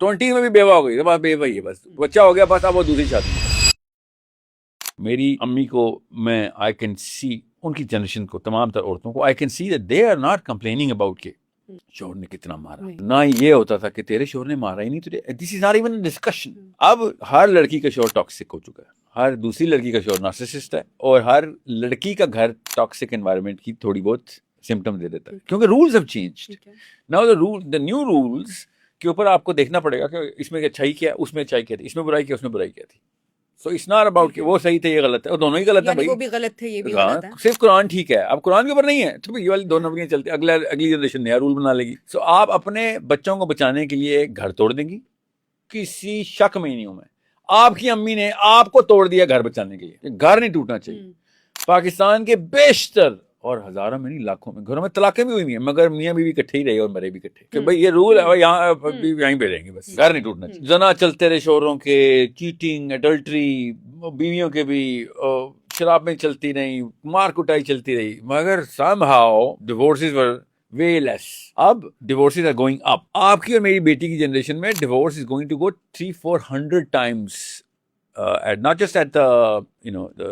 20 में भी बेवा हो गई, बस बेवा ही है, बस बच्चा हो गया, बस अब वो दूसरी शादी। मेरी अम्मी को मैं आई कैन सी, उनकी जनरेशन को, तमाम तर औरतों को I can see that they are not complaining about के शोहर ने कितना मारा, ना ये होता था कि तेरे शोहर ने मारा ही नहीं तुझे, this is not even discussion. अब हर लड़की का शोहर टॉक्सिक हो चुका है, हर दूसरी लड़की का शोहर नार्सिसिस्ट है, और हर लड़की का घर टॉक्सिक एनवायरनमेंट की थोड़ी बहुत सिम्टम दे देता है, क्योंकि rules have changed now. The new rules के ऊपर आपको देखना पड़ेगा कि इसमें अच्छाई क्या है, उसमें अच्छाई क्या थी, इसमें बुराई क्या, उसमें बुराई क्या थी। सो इट्स नॉट अबाउट कि वो सही थे ये गलत है, और दोनों ही गलत है भाई, वो भी गलत थे ये भी गलत है। सिर्फ कुरान ठीक है, अब कुरान के ऊपर नहीं है तो ये वाली दो नंबरियां चलती, अगली जनरेशन नया रूल बना लेगी। सो आप अपने बच्चों को बचाने के लिए घर तोड़ देंगी, किसी शक में ही नहीं हूं मैं। आपकी अम्मी ने आपको तोड़ दिया घर बचाने के लिए, घर नहीं टूटना चाहिए। पाकिस्तान के बेशतर और हजारों में नहीं लाखों में घरों में तलाकें भी हुई हैं, मगर मियां बीवी इकट्ठे ही रहे और मरे भी इकट्ठे, कि भाई ये रूल है, यहाँ भी यहीं पे रहेंगे, बस घर नहीं टूटना चाहिए। जना चलते रहे शोहरों के, चीटिंग, एडल्ट्री, बीवियों के भी, शराबें चलती रही, मार कुटाई चलती रही, मगर somehow divorces were way less. अब डिवोर्सेस आर गोइंग अप। आपकी और मेरी बेटी की जनरेशन में divorce is going to go 300-400 times at not just at the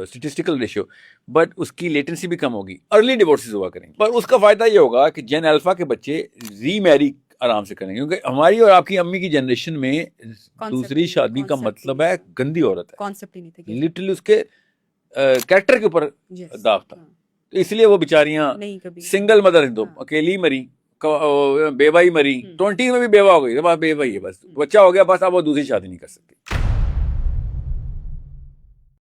statistical ratio, but उसकी लेटेंसी भी कम होगी, अर्ली डिवोर्सेस हुआ करेंगे। पर उसका फायदा ये होगा कि जेन अल्फा के बच्चे रीमैरी आराम से करेंगे, क्योंकि हमारी और आपकी अम्मी की जनरेशन में दूसरी शादी का मतलब है गंदी औरत है, कॉन्सेप्ट ही नहीं था, लिटरली उसके कैरेक्टर के ऊपर दाग था। तो इसलिए वो बेचारियां सिंगल मदर, दो अकेली मरी, बेवा ही मरी, 20 में भी बेवा हो गई, बस बेवा ही है, बस बच्चा हो गया, बस अब वो दूसरी शादी नहीं कर सकती।